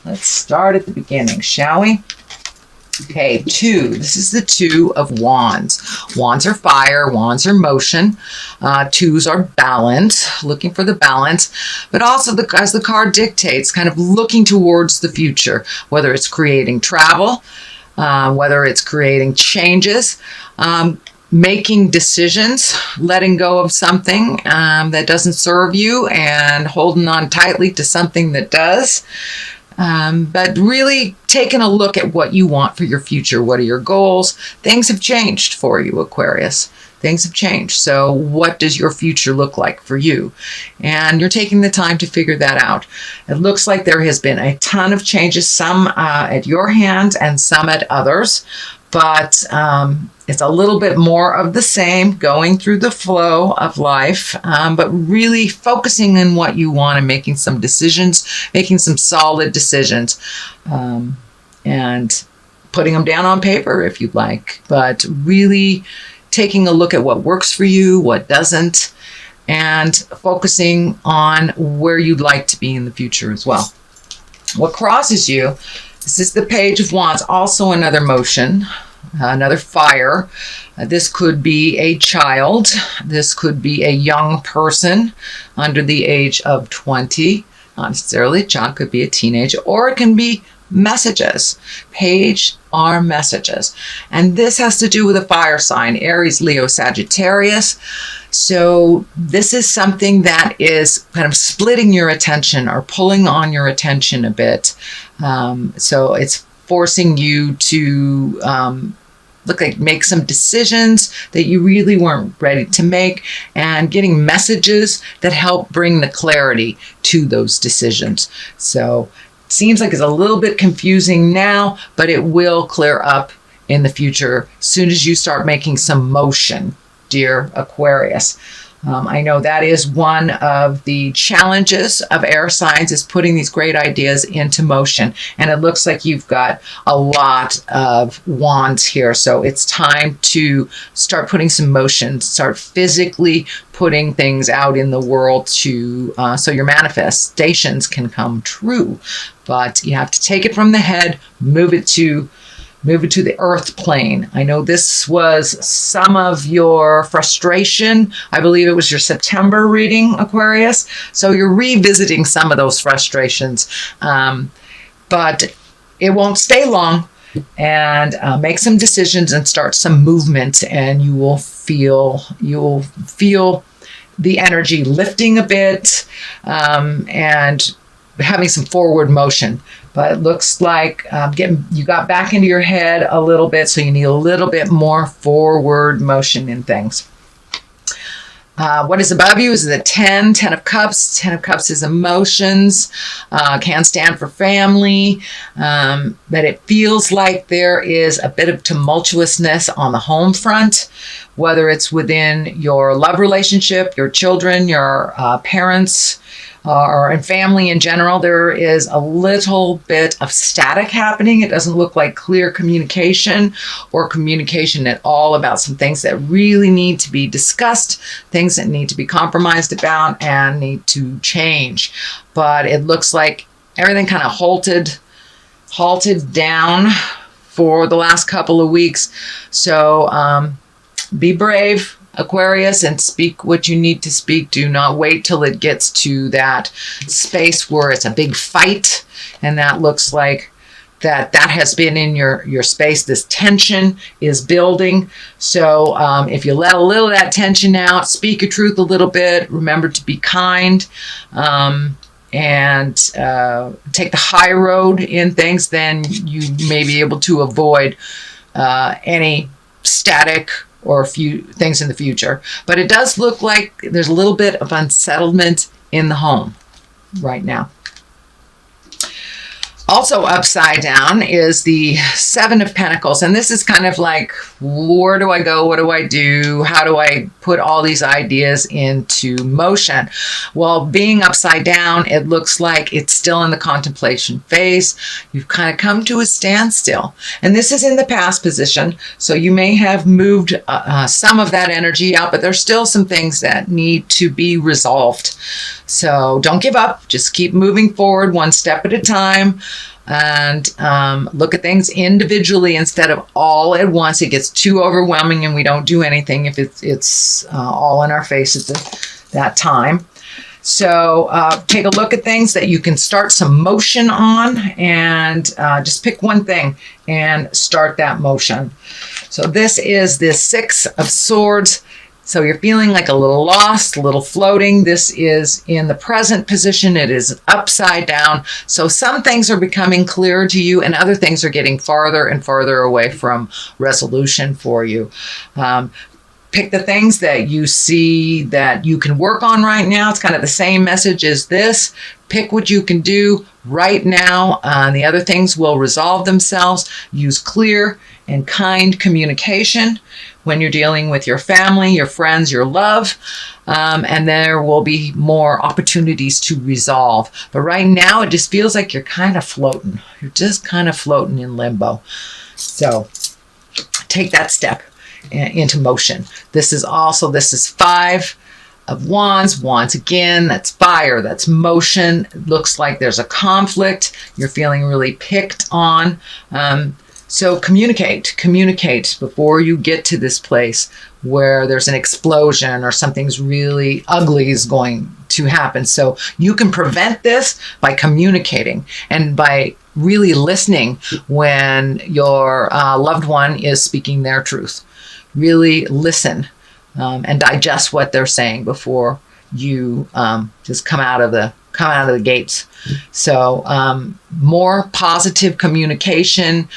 Let's start at the beginning, shall we? Okay, 2. This is the 2 of Wands. Wands are fire. Wands are motion. 2s are balance, looking for the balance. But also, as the card dictates, kind of looking towards the future, whether it's creating travel, whether it's creating changes, making decisions, letting go of something that doesn't serve you and holding on tightly to something that does. But really taking a look at what you want for your future. What are your goals? Things have changed for you, Aquarius. Things have changed. So what does your future look like for you? And you're taking the time to figure that out. It looks like there has been a ton of changes, some at your hands and some at others. But it's a little bit more of the same, going through the flow of life, but really focusing on what you want and making some decisions, making some solid decisions, and putting them down on paper if you'd like. But really taking a look at what works for you, what doesn't, and focusing on where you'd like to be in the future as well. What crosses you? This is the Page of Wands, also another motion, another fire. This could be a child. This could be a young person under the age of 20. Not necessarily a child, could be a teenager, or it can be messages. Page are messages. And this has to do with a fire sign, Aries, Leo, Sagittarius. So this is something that is kind of splitting your attention or pulling on your attention a bit. So it's forcing you to make some decisions that you really weren't ready to make, and getting messages that help bring the clarity to those decisions. So it seems like it's a little bit confusing now, but it will clear up in the future as soon as you start making some motion, dear Aquarius. I know that is one of the challenges of air signs, is putting these great ideas into motion. And it looks like you've got a lot of wands here. So it's time to start putting some motion, start physically putting things out in the world to so your manifestations can come true. But you have to take it from the head, move it to the earth plane. I know this was some of your frustration. I believe it was your September reading, Aquarius. So you're revisiting some of those frustrations. But it won't stay long. And make some decisions and start some movement, and you will feel the energy lifting a bit, and having some forward motion. But it looks like you got back into your head a little bit, so you need a little bit more forward motion in things. What is above you is the 10 of Cups. 10 of Cups is emotions, can stand for family, but it feels like there is a bit of tumultuousness on the home front, whether it's within your love relationship, your children, your parents, or in family in general. There is a little bit of static happening. It doesn't look like clear communication or communication at all about some things that really need to be discussed, things that need to be compromised about and need to change. But it looks like everything kind of halted down for the last couple of weeks. So be brave, Aquarius, and speak what you need to speak. Do not wait till it gets to that space where it's a big fight, and that looks like that has been in your space. This tension is building. So if you let a little of that tension out, speak your truth a little bit, remember to be kind, and take the high road in things, then you may be able to avoid any static or a few things in the future. But it does look like there's a little bit of unsettlement in the home right now. Also upside down is the 7 of Pentacles. And this is kind of like, where do I go? What do I do? How do I put all these ideas into motion? Well, being upside down, it looks like it's still in the contemplation phase. You've kind of come to a standstill. And this is in the past position. So you may have moved some of that energy out, but there's still some things that need to be resolved. So don't give up. Just keep moving forward one step at a time. and look at things individually instead of all at once. It gets too overwhelming and we don't do anything if it's all in our face at that time. So take a look at things that you can start some motion on, and just pick one thing and start that motion. So this is the Six of Swords. So you're feeling like a little lost, a little floating. This is in the present position. It is upside down. So some things are becoming clearer to you and other things are getting farther and farther away from resolution for you. Pick the things that you see that you can work on right now. It's kind of the same message as this. Pick what you can do right now. The other things will resolve themselves. Use clear and kind communication when you're dealing with your family, your friends, your love. And there will be more opportunities to resolve. But right now, it just feels like you're kind of floating. You're just kind of floating in limbo. So take that step into motion. This is Five of Wands. Wands again, that's fire, that's motion. It looks like there's a conflict. You're feeling really picked on. So communicate before you get to this place where there's an explosion or something's really ugly is going to happen. So you can prevent this by communicating and by really listening when your loved one is speaking their truth. Really listen and digest what they're saying before you just come out of the gates. So more positive communication.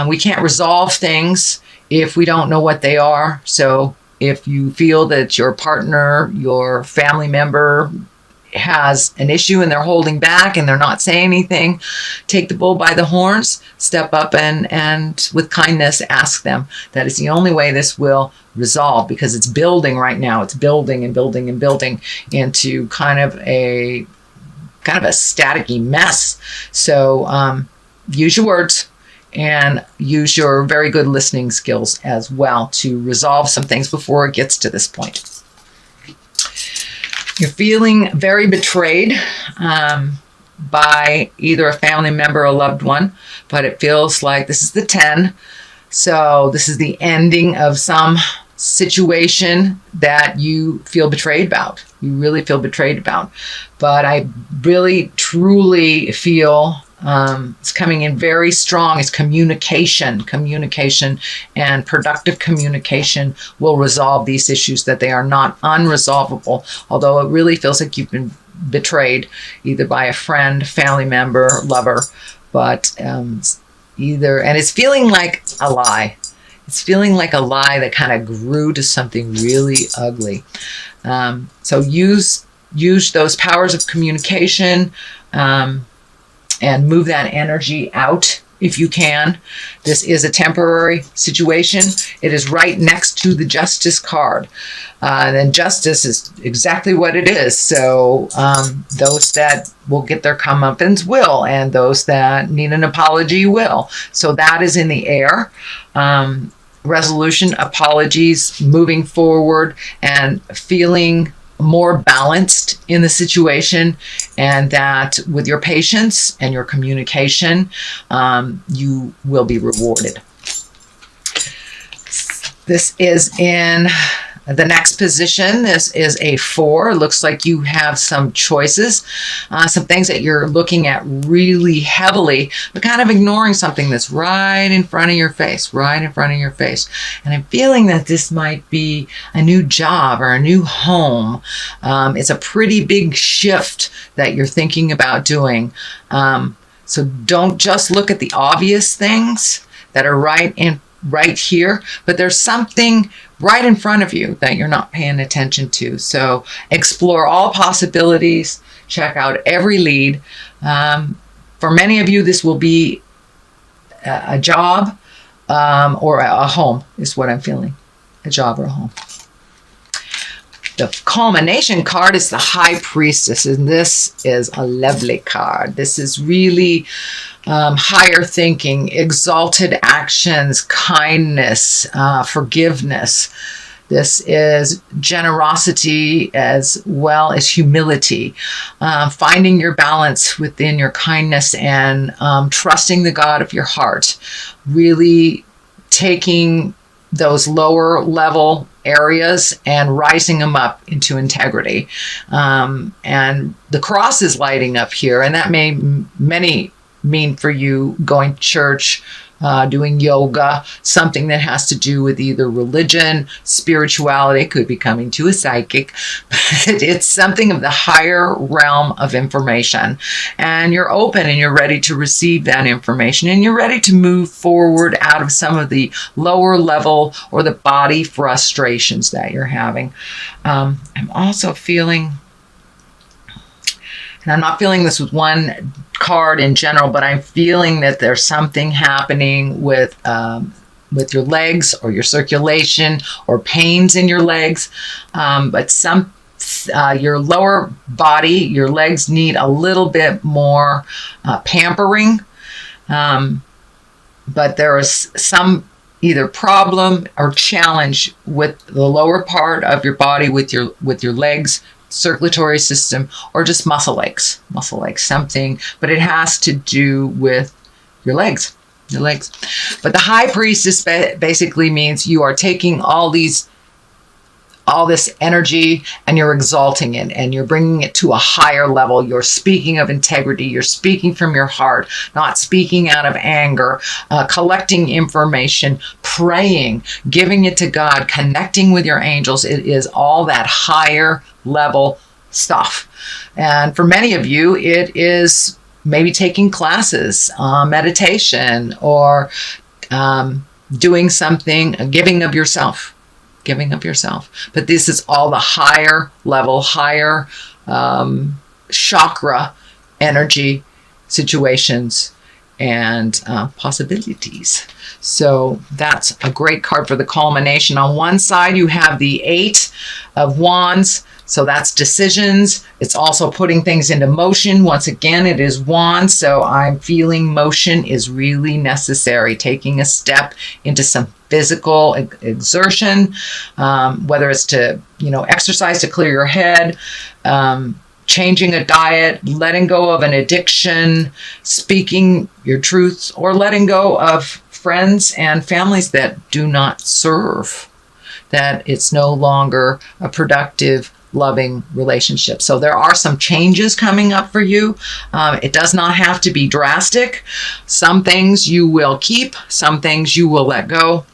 We can't resolve things if we don't know what they are. So if you feel that your partner, your family member has an issue and they're holding back and they're not saying anything, take the bull by the horns, step up and with kindness ask them. That is the only way this will resolve, because it's building right now. It's building and building and building into kind of a staticky mess. So use your words and use your very good listening skills as well to resolve some things before it gets to this point. You're feeling very betrayed by either a family member or a loved one, but it feels like this is the 10. So this is the ending of some situation that you feel betrayed about. You really feel betrayed about. But I really, truly feel it's coming in very strong. It's communication and productive communication will resolve these issues, that they are not unresolvable, although it really feels like you've been betrayed either by a friend, family member, lover, but either, and it's feeling like a lie. It's feeling like a lie that kind of grew to something really ugly. So use those powers of communication and move that energy out if you can. This is a temporary situation. It is right next to the Justice card. And justice is exactly what it is. So those that will get their comeuppance will, and those that need an apology will. So that is in the air. Resolution, apologies, moving forward, and feeling more balanced in the situation, and that with your patience and your communication, you will be rewarded. This is in the next position. This is a 4. It looks like you have some choices, some things that you're looking at really heavily, but kind of ignoring something that's right in front of your face, And I'm feeling that this might be a new job or a new home. It's a pretty big shift that you're thinking about doing. So don't just look at the obvious things that are right here, but there's something right in front of you that you're not paying attention to. So explore all possibilities, check out every lead. For many of you, this will be a job or a home is what I'm feeling, a job or a home. The culmination card is the High Priestess, and this is a lovely card. This is really higher thinking, exalted actions, kindness, forgiveness. This is generosity as well as humility, finding your balance within your kindness and trusting the God of your heart, really taking those lower level areas and rising them up into integrity. And the cross is lighting up here, and that may mean for you going to church, doing yoga, something that has to do with either religion, spirituality, could be coming to a psychic, but it's something of the higher realm of information. And you're open and you're ready to receive that information, and you're ready to move forward out of some of the lower level or the body frustrations that you're having. I'm also feeling, and I'm not feeling this with one card in general, but I'm feeling that there's something happening with your legs or your circulation or pains in your legs. But your lower body, your legs need a little bit more pampering. But there is some either problem or challenge with the lower part of your body, with your legs, circulatory system, or just muscle aches, something, but it has to do with your legs. But the high priestess basically means you are taking all this energy and you're exalting it and you're bringing it to a higher level. You're speaking of integrity. You're speaking from your heart, not speaking out of anger, collecting information, praying, giving it to God, connecting with your angels. It is all that higher level stuff. And for many of you, it is maybe taking classes, meditation, or doing something, giving of yourself. But this is all the higher level, higher chakra energy situations and possibilities. So that's a great card for the culmination. On one side, you have the 8 of Wands. So that's decisions. It's also putting things into motion. Once again, it is Wands. So I'm feeling motion is really necessary. Taking a step into some physical exertion, whether it's to, exercise to clear your head, changing a diet, letting go of an addiction, speaking your truth, or letting go of friends and families that do not serve, that it's no longer a productive, loving relationship. So there are some changes coming up for you. It does not have to be drastic. Some things you will keep, some things you will let go.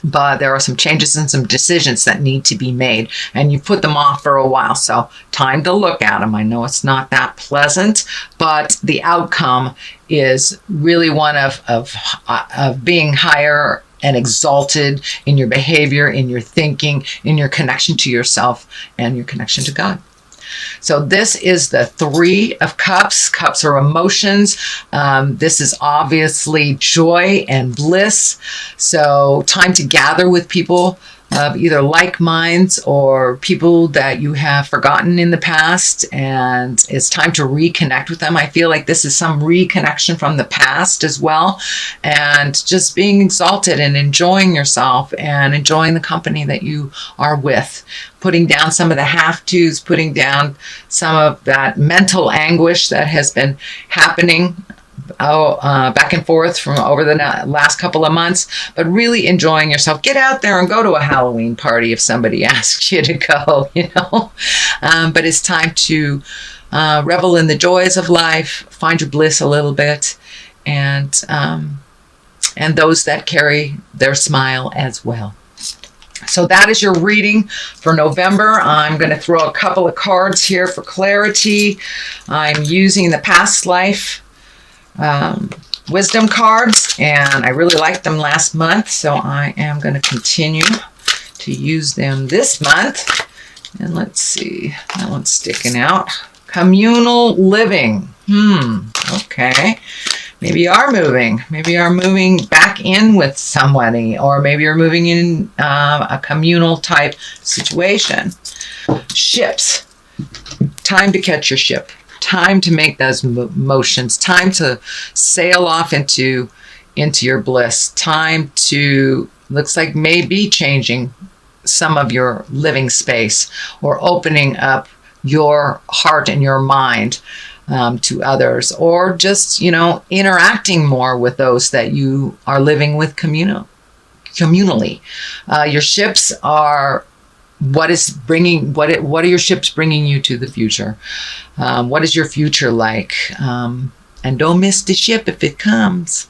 But there are some changes and some decisions that need to be made, and you put them off for a while. So time to look at them. I know it's not that pleasant, but the outcome is really one of being higher and exalted in your behavior, in your thinking, in your connection to yourself and your connection to God. So this is the 3 of Cups. Cups are emotions. This is obviously joy and bliss. So time to gather with people of either like minds or people that you have forgotten in the past, and it's time to reconnect with them. I feel like this is some reconnection from the past as well, and just being exalted and enjoying yourself and enjoying the company that you are with. Putting down some of the have-tos, putting down some of that mental anguish that has been happening back and forth from over the last couple of months, but really enjoying yourself. Get out there and go to a Halloween party if somebody asks you to go, but it's time to revel in the joys of life, find your bliss a little bit, and those that carry their smile as well. So that is your reading for November. I'm going to throw a couple of cards here for clarity. I'm using the past life wisdom cards, and I really liked them last month, so I am going to continue to use them this month. And let's see, that one's sticking out. Communal living. Okay. Maybe you are moving. Maybe you're moving back in with somebody, or maybe you're moving in a communal type situation. Ships. Time to catch your ship. Time to make those motions. Time to sail off into your bliss. Time to, looks like maybe changing some of your living space, or opening up your heart and your mind to others, or just, interacting more with those that you are living with communally. Your ships are what are your ships bringing you to the future? What is your future like? And don't miss the ship if it comes.